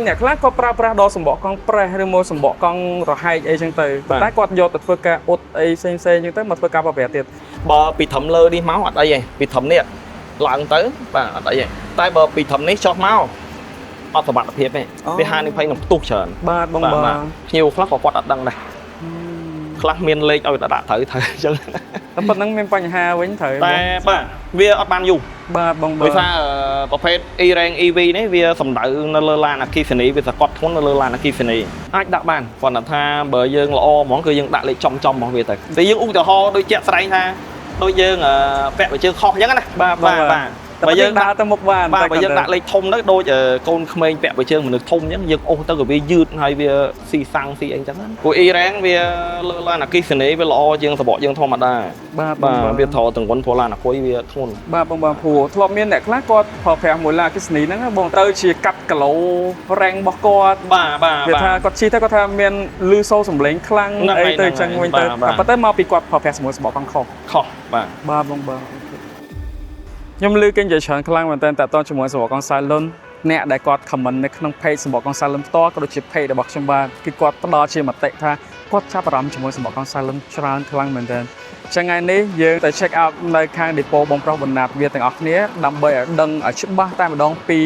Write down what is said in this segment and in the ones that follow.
អ្នកខ្លះគាត់ប្រើប្រាស់ដល់សម្បកកង់ប្រេះឬមកសម្បកកង់រហែកអីចឹងទៅតែគាត់យកទៅធ្វើការអ៊ុតអីផ្សេងៗចឹងទៅមកធ្វើការបរិយាទៀតបើពីធំលើនេះមកអត់អីទេពីធំនេះឡើងទៅបាទអត់អីទេតែបើពីធំនេះចុះមកអត់សមត្ថភាពទេវាហានិភ័យនឹងផ្ទុះច្រើនបាទបងបាទភ្ញៀវខ្លះក៏គាត់អត់ដឹងដែរខ្លះមានលេខឲ្យដាក់ត្រូវអញ្ចឹងតែប៉ុណ្ណឹងមានបញ្ហាវិញត្រូវតែបាទវាអត់បានយូរបាទបងដោយសារប្រភេទ E-Rank EV នេះវាសំដៅនៅលើឡានអគ្គិសនីវាសកត់ធ្ងន់នៅលើឡានអគ្គិសនីអាចដាក់បានគ្រាន់តែថាបើយើងល្អហ្មងគឺយើងដាក់លេខចំរបស់វាទៅតែយើងឧទាហរណ៍ដូចជាក់ស្ដែងថាដូចយើងពាក់បើជើងខុសអញ្ចឹងណាបាទបើយើងដើរទៅមុខបានបើយើងដាក់លេខធំទៅដូចកូនក្មេងពាក់បើជើងមនុស្សធំអញ្ចឹងយើងអូសទៅក៏វាយឺតហើយវាស៊ីសាំងស៊ីអីអញ្ចឹងព្រោះ E-Rank វាលើឡានអគ្គិសនីវាល្អជាងសបកយើងធម្មតាបាទវាថតទង្វើព្រោះឡានអគុយវាធ្ងន់បាទបងព្រោះធ្លាប់មានអ្នកខ្លះគាត់ប្រើប្រាស់មួយឡានអគ្គិសនីហ្នឹងបងត្រូវជាកាត់គីឡូរ៉េងរបស់គាត់បាទវាថាគាត់ជិះទៅគាត់ថាមានលឺសូរសំឡេងខ្លាំងអីទៅអញ្ចឹងវិញទៅប៉ុន្តែមកពីគាត់ប្រើប្រាស់ជាមួយសបកកង់ខុសបាទបងខ្ញុំលើកេញនិយាយច្រើនខ្លាំងមែនតើតើជាមួយសម្បកកង់ Silent អ្នកដែលគាត់ comment នៅក្នុង page សម្បកកង់ Silent ផ្ទាល់ក៏ដូចជា page របស់ខ្ញុំបាទគឺគាត់ផ្ដល់ជាមតិថាគាត់ចាប់អារម្មណ៍ជាមួយសម្បកកង់ Silent ច្រើនខ្លាំងមែនតើចឹងថ្ងៃនេះយើងទៅ check out នៅខាង depot បងប្រុសបណ្ណាតវាទាំងអស់គ្នាដើម្បីឲ្យដឹងឲ្យច្បាស់តែម្ដងពី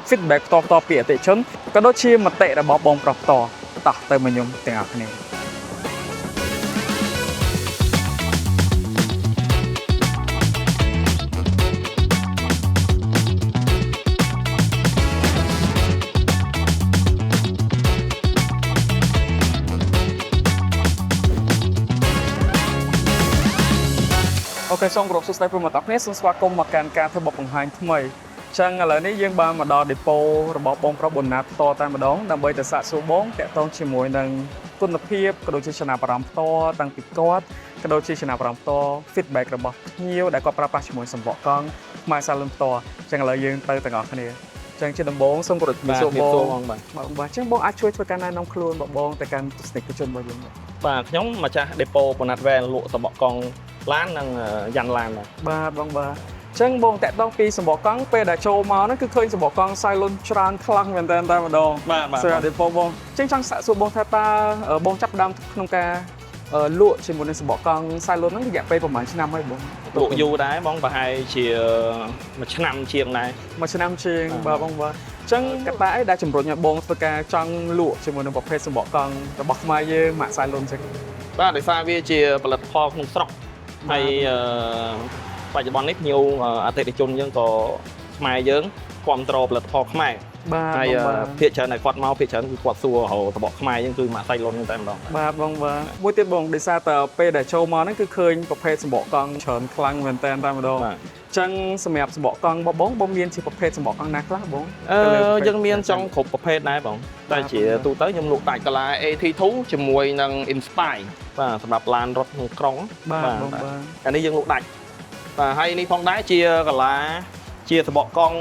feedback ផ្ទាល់ពីអតិថិជនក៏ដូចជាមតិរបស់បងប្រុសផ្ទាល់តោះទៅមកខ្ញុំទាំងអស់គ្នាអូខេសូមគោរពសួស្តីប្រិយមិត្តទាំងអស់គ្នាសូមស្វាគមន៍មកកាន់ការធ្វើបទបង្ហាញថ្មីចឹងឥឡូវនេះយើងបានមកដល់ depot របស់បងប្រុសបណ្ណាតផ្ទាល់តែម្ដងដើម្បីទៅសាកសួរបងតាក់ទងជាមួយនឹងគុណភាពក៏ដូចជាចំណាប់អារម្មណ៍ផ្ទាល់តាំងពីគាត់ក៏ដូចជាចំណាប់អារម្មណ៍ផ្ទាល់ feedback របស់ភ្ញៀវដែលគាត់ប្រើប្រាស់ជាមួយសម្បកកង់ខ្មែរ Silent ផ្ទាល់ចឹងឥឡូវយើងទៅទាំងអស់គ្នាចឹងជាដំបូងសូមគោរពសួរបងបាទចឹងបងអាចជួយធ្វើការណែនាំខ្លួនរបស់បងទៅកាន់ទស្សនិកជនរបស់យើងបាទខ្ញុំម្ចាស់ depot បណ្ណាតវែលលក់សម្បកកង់ឡាននិងយ៉ាន់ឡានបាទបងបាទចឹងបងតាក់ទងពីសម្បកកង់ពេលដែលចូលមកហ្នឹងគឺឃើញសម្បកកង់ Silent ច្រើនខ្លាំងមែនតើតែម្ដងបាទសម្រាប់ depot បងចឹងចង់សាកសួរបងថាតើបងចាប់ផ្ដើមក្នុងការលក់ជាមួយនឹងសម្បកកង់ Silent ហ្នឹងរយៈពេលប្រហែលឆ្នាំហើយបងលក់យូរដែរបងប្រហែលជាមួយឆ្នាំជាងដែរមួយឆ្នាំជាងបាទបងបាទចឹងកត្តាអីដែលជំរុញឲ្យបងធ្វើការចង់លក់ជាមួយនឹងប្រភេទសម្បកកង់របស់ខ្មែរយើងម៉ាក Silent ចឹងបាទដោយសារវាជាផលិតផលក្នុងស្រុកហើយបច្ចុប្បន្ននេះភ្ញៀវអតិថិជនយើងក៏ខ្មែរយើងគ្រប់គ្រងផលិតផលខ្មែរហើយភាគច្រើនតែគាត់មកភាគច្រើនគឺគាត់សួររកសម្បកខ្មែរយើងគឺម៉ាក Silent តែម្ដងបាទបងបាទមួយទៀតបងដោយសារតែពេលដែលចូលមកហ្នឹងគឺឃើញប្រភេទសម្បកកង់ច្រើនខ្លាំងមែនតើតែម្ដងចឹងសម្រាប់សម្បកកង់របស់បងមានជាប្រភេទសម្បកកង់ណាខ្លះបងយើងមានចង់គ្រប់ប្រភេទដែរបងតែជាទូទៅខ្ញុំលក់ដាច់កាឡា AT2 ជាមួយនឹង Inspire បាទសម្រាប់ឡានរត់ក្នុងក្រុងបាទអានេះយើងលក់ដាច់បាទហើយនេះផងដែរជាកាឡាជាសម្បកកង់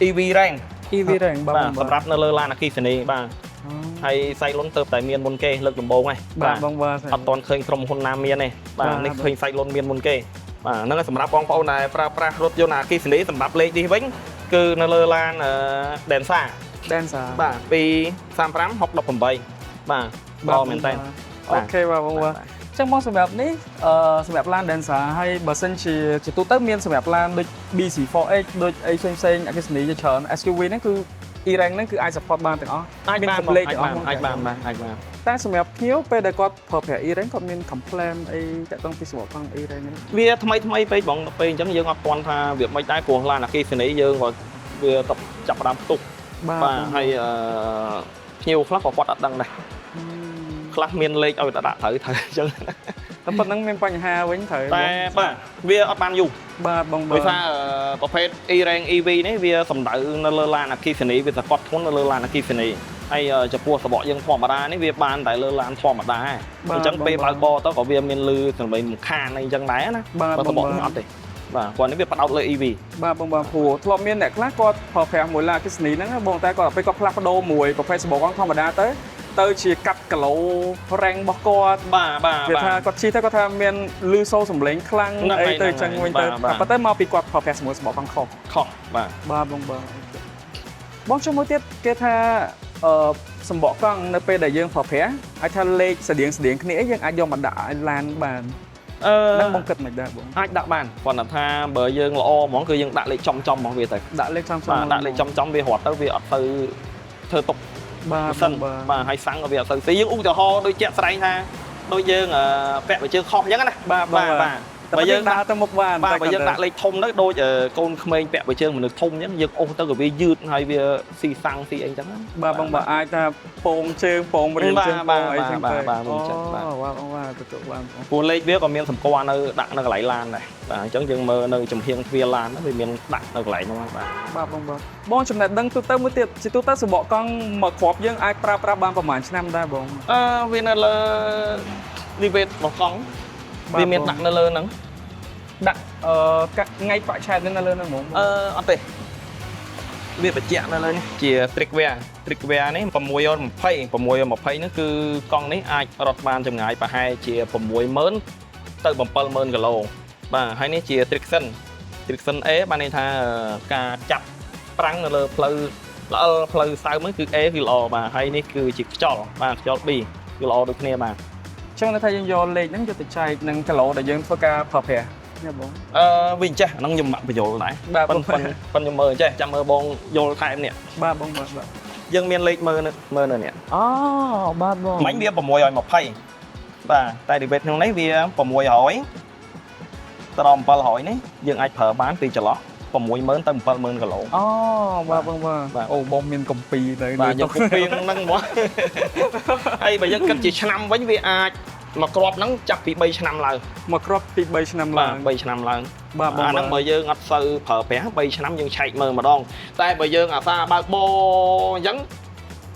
EV Rank បាទសម្រាប់នៅលើឡានអគ្គិសនីបាទហើយ Silent ទៅតែមានមុនគេលើកដំបូងហ្នឹងបាទបងបាទអត់ទាន់ឃើញក្រុមហ៊ុនណាមានទេបាទនេះឃើញ Silent មានមុនគេបាទហ្នឹងហើយសម្រាប់បងប្អូនដែលប្រើប្រាស់រថយន្តអគ្គិសនីសម្រាប់លេខនេះវិញគឺនៅលើឡានDenza បាទពី35 618បាទបងមែនតើអូខេបាទបងបាទចឹងមកសម្រាប់នេះសម្រាប់ឡាន Denza ហើយបើសិនជាទូទៅមានសម្រាប់ឡានដូច BC4X ដូចអីផ្សេងអគ្គិសនីជាច្រើន SUV ហ្នឹងគឺ E-Rank ហ្នឹងគឺអាច support បានទាំងអស់មាន complete ទាំងអស់អាចបានតែសម្រាប់ភ្ញៀវពេលដែលគាត់ប្រើប្រាស់ E-Rank គាត់មាន complaint អីតាក់ទងពីសម្បកកង់ E-Rank ហ្នឹងវាថ្មីពេកបងពេលអញ្ចឹងយើងអត់ទាន់ថាវាមិនដែរព្រោះឡានអគ្គិសនីយើងក៏វាចាប់ផ្ដើមផ្ទុះបាទហើយភ្ញៀវខ្លះក៏គាត់អត់ដឹងដែរខ្លះមានលេខឲ្យដាក់ត្រូវអញ្ចឹងតែប៉ុណ្្នឹងមានបញ្ហាវិញត្រូវតែបាទវាអត់បានយូរបាទបងដោយសារប្រភេទ E-Rank EV នេះវាសំដៅនៅលើឡានអគ្គិសនីវាសកត់ធ្ងន់នៅលើឡានអគ្គិសនីហើយចំពោះសបកយើងធម្មតានេះវាបានតែលើឡានធម្មតាអញ្ចឹងពេលបើកបរទៅក៏វាមានលឺសម្លេងរំខានអីអញ្ចឹងដែរណាបើសបកនេះអត់ទេបាទគាត់នេះវាផ្ដោតលើ EV បាទបងព្រោះធ្លាប់មានអ្នកខ្លះគាត់ប្រើប្រាស់មួយឡានអគ្គិសនីហ្នឹងបងតែគាត់ពេលគាត់ផ្លាស់ប្ដូរមួយប្រភេទសបកធម្មតាទៅជាកាត់គីឡូរ៉េងរបស់គាត់បាទវាថាគាត់ជិះទៅគាត់ថាមានលឺសូរសំឡេងខ្លាំងអីទៅអញ្ចឹងវិញទៅប៉ុន្តែមកពីគាត់ប្រើប្រាស់ជាមួយសម្បកកង់ខុសបាទបង បងចុះមួយទៀតគេថាសម្បកកង់នៅពេលដែលយើងប្រើប្រាស់អាចថាលេខស្តៀងគ្នាយើងអាចយកមកដាក់ឲ្យឡានបាននឹងបងគិតមិនដែរបងអាចដាក់បានប៉ុន្តែថាបើយើងល្អហ្មងគឺយើងដាក់លេខចំហ្មងវាទៅដាក់លេខចំដាក់លេខចំវារត់ទៅវាអត់ទៅធ្វើទុកបាទសិនបាទហើយសាំងក៏វាអត់ទៅស៊ីយើងឧទាហរណ៍ដូចជាក់ស្ដែងថាដូចយើងពាក់បើជើងខុសអញ្ចឹងណាបាទបើយើងដាក់ទៅមុខបានបើយើងដាក់លេខធំទៅដូចកូនក្មេងពាក់បើជើងមនុស្សធំអញ្ចឹងយើងអូសទៅក៏វាយឺតហើយវាស៊ីសាំងស៊ីអីអញ្ចឹងបាទបងបាទអាចថាពងជើងពងរៀនជើងពងអីចឹងទៅបាទអញ្ចឹងបាទបាទទទួលបានព្រោះលេខវាក៏មានសម្គាល់នៅដាក់នៅកន្លែងឡានដែរបាទអញ្ចឹងយើងមើលនៅចំហៀងទ្វារឡានវាមានដាក់នៅកន្លែងហ្នឹងបាទបងចំណេះដឹងទូទៅមួយទៀតជាទូទៅសម្បកកង់មកគ្រាប់យើងអាចប្រើប្រាស់បានប្រហែលឆ្នាំដែរបងវានៅលើនិវេតរបស់កង់វាមានដាក់នៅលើហ្នឹងដាក់ថ្ងៃបច្ឆេទនៅលើហ្នឹងហ្មងអត់ទេវាបញ្ជាក់នៅលើនេះជា Trickware នេះ620ហ្នឹងគឺកង់នេះអាចរត់បានចម្ងាយប្រហែលជា60000ទៅ70000គីឡូបាទហើយនេះជា Trickson A បានន័យថាការចាប់ប្រាំងនៅលើផ្លូវល្អផ្លូវសើមហ្នឹងគឺ A គឺល្អបាទហើយនេះគឺជាខ្យល់បាទខ្យល់ B គឺល្អដូចគ្នាបាទចឹងថាយើងយកលេខហ្នឹងយកទៅចែកនឹងគីឡូដែលយើងធ្វើការប្រើប្រាស់ណាបងវិញចេះហ្នឹងខ្ញុំបញ្យល់ដែរប៉ុន្តែខ្ញុំមើលចេះចាំមើលបងយល់ថែមនេះបាទបងបាទយើងមានលេខមើលនៅនេះអូបាទបងមិញវា620បាទតែឌីបេតក្នុងនេះវា600ទៅដល់700នេះយើងអាចប្រើបានពីចន្លោះ60000ទៅ70000គីឡូអូបាទបងបាទអូបងមានកំពីទៅបាទខ្ញុំកំពីហ្នឹងហ្មងហើយបើយើងគិតជាឆ្នាំវិញវាអាចមកគ្រាប់ហ្នឹងចាប់ពី3ឆ្នាំឡើងមកគ្រាប់ពី3ឆ្នាំឡើង3ឆ្នាំឡើងបាទអាហ្នឹងបើយើងអត់សូវប្រើប្រាស់3ឆ្នាំយើងឆែកមើលម្ដងតែបើយើងអាសាបើកបអញ្ចឹង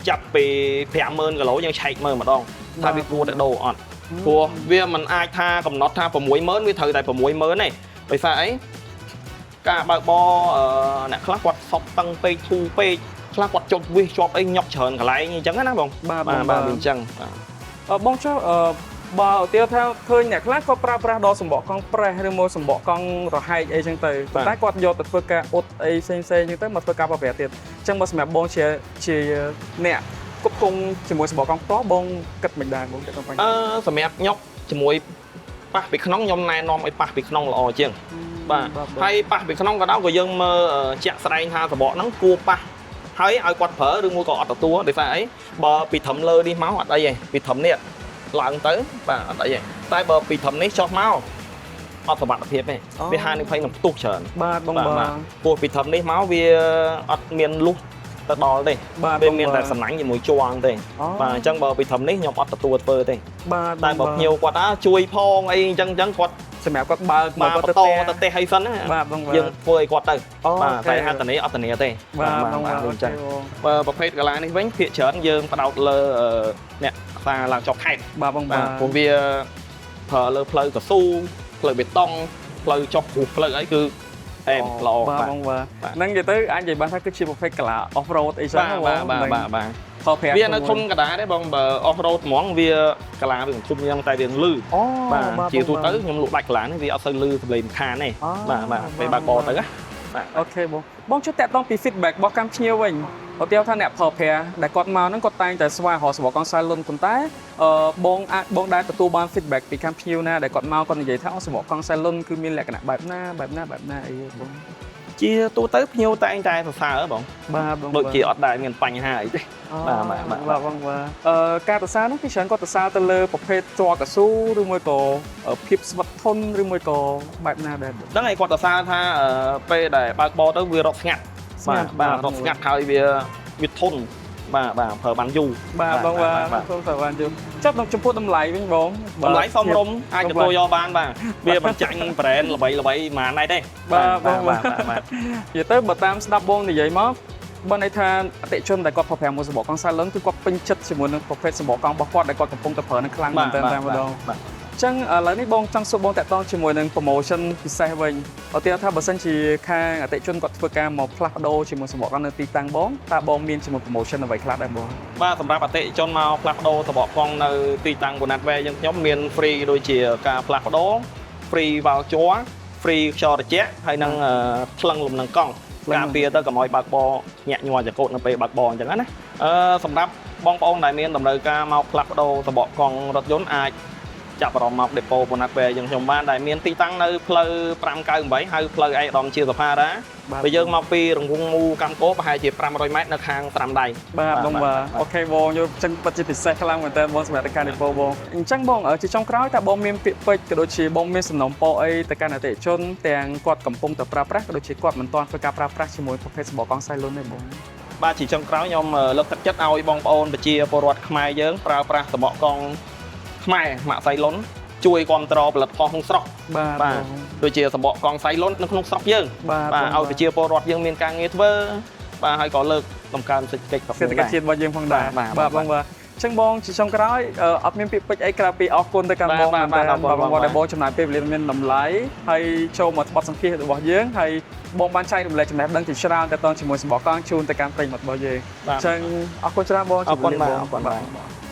ចាប់ពី50000គីឡូយើងឆែកមើលម្ដងថាវាគួរតែដូរអត់ព្រោះវាមិនអាចថាកំណត់ថា60000វាត្រូវតែ60000ទេដោយសារអីការបើកបអ្នកខ្លះគាត់សក់តឹងពេកធូរពេកខ្លះគាត់ជប់វាជាប់អីញុកច្រើនកន្លែងអញ្ចឹងណាបងបាទអញ្ចឹងបងចុះបើឧទាហរណ៍ថាឃើញអ្នកខ្លះគាត់ប្រើប្រាស់ដល់សម្បកកង់ប្រេះឬមកសម្បកកង់រហែកអីចឹងទៅតែគាត់យកទៅធ្វើការអ៊ុតអីផ្សេងចឹងទៅមកធ្វើការប្រើប្រាស់ទៀតអញ្ចឹងបើសម្រាប់បងជាអ្នកគប់គង់ជាមួយសម្បកកង់ផ្ទាល់បងគិតមិនដែរបងទៅបញ្ហាសម្រាប់ញុកជាមួយប៉ះពីក្នុងខ្ញុំណែនាំឲ្យប៉ះពីក្នុងល្អជាងបាទហើយប៉ះពីក្នុងក៏ដោយក៏យើងមើលជាក់ស្ដែងថាសម្បកហ្នឹងគួរប៉ះហើយឲ្យគាត់ប្រើឬមួយក៏អត់ទទួលដោយសារអីបើពីត្រឹមលើនេះមកអត់អីទេពីត្រឹមនេះឡើងទៅបាទអត់អីទេតែបើពីត្រឹមនេះចុះមកអត់សុវត្ថិភាពទេវាហានិភ័យនឹងផ្ទុះច្រើនបាទបងបាទពោះពីត្រឹមនេះមកវាអត់មានលុះទៅដល់ទេវាមានតែសំណាញ់ជាមួយជាន់ទេបាទអញ្ចឹងបើពីត្រឹមនេះខ្ញុំអត់ទទួលធ្វើទេបាទតែបើភ្ញៀវគាត់ជួយផងអីអញ្ចឹងគាត់សម្រាប់គាត់បើកមកគាត់ទៅទេសឲ្យសិនណាបាទបងយើងធ្វើឲ្យគាត់ទៅបាទតែហត្ថន័យអត់ធានាទេបាទបងអញ្ចឹងបើប្រភេទកាឡានេះវិញភាគច្រើនយើងផ្ដោតលើអ្នកសារឡើងចុះខេត្តបាទបងបាទព្រោះវាប្រើលើផ្លូវកស៊ូផ្លូវបេតុងផ្លូវចុះគ្រោះផ្លូវអីគឺអែមល្អបាទបងបាទហ្នឹងនិយាយទៅអាចនិយាយបានថាគឺជាប្រភេទកាឡា off road អីចឹងបាទវានៅធុនកដាទេបងបើ off road ហ្មងវាកាឡាវាមិនជុំយ៉ាងតែវាលឺបាទជាទូទៅខ្ញុំលក់ដាច់កាឡានេះវាអត់សូវលឺសម្លេងរំខានទេបាទពេលបើកបទៅណាអូខេបងជួយតាក់ទងពី feedback របស់កម្មភ្ញៀវវិញឧទាហរណ៍ថាអ្នកប្រើប្រាស់ដែលគាត់មកហ្នឹងគាត់តែងតែស្វែងរកសម្បកកង់សាយលុនប៉ុន្តែបងដែលទទួលបាន feedback ពីកម្មភ្ញៀវណាដែលគាត់មកគាត់និយាយថាសម្បកកង់សាយលុនគឺមានលក្ខណៈបែបណាអីបងជាទូទៅភ្ញៀវតែងតែសរសើរបងបាទបងដូចជាអត់ដែលមានបញ្ហាអីទេបាទបងការសរសើរនោះគឺច្រើនគាត់សរសើរទៅលើប្រភេទជ័រកស៊ូឬមួយក៏ភាពស្វិតធន់ឬមួយក៏បែបណាដែរហ្នឹងហើយគាត់សរសើរថាពេលដែលបើកបរទៅវារត់ស្ងាត់បាទរត់ស្ងាត់ហើយវាធន់បាទប្រើបានយូរបាទបងបាទប្រើបានយូរចាប់ដល់ចំពោះតម្លៃវិញបងតម្លៃសមរម្យអាចទទួលយកបានបាទវាមិនចាញ់ brand ល្បីប៉ុន្មានទេបាទបងបាទនិយាយទៅបើតាមស្ដាប់បងនិយាយមកបើន័យថាអតិជនដែលគាត់ប្រើប្រាស់មួយសម្បកកង់សាឡុនគឺគាត់ពេញចិត្តជាមួយនឹងប្រភេទសម្បកកង់របស់គាត់ដែលគាត់កំពុងតែប្រើនឹងខ្លាំងមែនតើតែម្ដងអញ្ចឹងឥឡូវនេះបងចង់សួរបងតាក់ទងជាមួយនឹង promotion ពិសេសវិញឧទាហរណ៍ថាបើសិនជាខាងអតិជនគាត់ធ្វើការមកផ្លាស់ប្ដូរជាមួយសម្បកកង់នៅទីតាំងបងតើបងមានជាមួយ promotion អ្វីខ្លះដែរបងបាទសម្រាប់អតិជនមកផ្លាស់ប្ដូរសម្បកកង់នៅទីតាំង Bonatware យើងខ្ញុំមាន free ដូចជាការផ្លាស់ប្ដូរ free voucher free ខ្យល់ត្រជាក់ហើយនឹងថ្លឹងលំនឹងកង់ ការពារទៅកុំឲ្យបើកបរញាក់ញ័រចង្កូតនៅពេលបើកបរអញ្ចឹងណាសម្រាប់បងប្អូនដែលមានតម្រូវការមកផ្លាស់ប្ដូរសបកកង់រថយន្តអាចចាប់អារម្មណ៍មកដេប៉ូប៉ុណ្ណាពេលយើងខ្ញុំបានដែលមានទីតាំងនៅផ្លូវ598ហៅផ្លូវឯកឧត្តមជាសភារ៉ាពេលយើងមកពីរង្វង់មូកម្ពុជាប្រហែលជា500ម៉ែត្រនៅខាងត្រាំដៃបាទបងបាទអូខេបងយកចឹងពិតជាពិសេសខ្លាំងមែនតើបងសម្រាប់ការដេប៉ូបងអញ្ចឹងបងជាចុងក្រោយតើបងមានពាក្យពេចន៍ក៏ដូចជាបងមានសំណុំពរអីទៅកាន់អតិថិជនទាំងគាត់កំពុងតែប្រើប្រាស់ក៏ដូចជាគាត់មិនទាន់ធ្វើការប្រើប្រាស់ជាមួយប្រភេទសបកកង់សៃលុនទេបងបាទជាចុងក្រោយខ្ញុំលើកទឹកចិត្តឲ្យបងប្អូនប្រជាពលរដ្ឋខ្មែរយើងប្រើប្រាស់សបកកង់ខ្មែរម៉ាក់សៃលុនជួយគ្រប់គ្រងផលិតផលក្នុងស្រុកបាទដូចជាសបកកង់សៃលុននៅក្នុងស្រុកយើងបាទឲ្យប្រជាពលរដ្ឋយើងមានការងារធ្វើបាទហើយក៏លើកតម្កើងសេដ្ឋកិច្ចជាតិរបស់យើងផងដែរបាទបងបាទអញ្ចឹងបងជាចុងក្រោយអត់មានពាក្យពេចន៍អីក្រៅពីអរគុណទៅកាន់បងបាទដែលបងចំណាយពេលវេលាមានតម្លៃហើយចូលមកបទសម្ភាសន៍របស់យើងហើយបងបានចែករំលែកចំណេះដឹងជាច្រើនទៅជាមួយសបកកង់ជូនទៅកាន់ប្រិយមិត្តរបស់យើងអញ្ចឹងអរគុណច្រើនបងអរគុណបាទ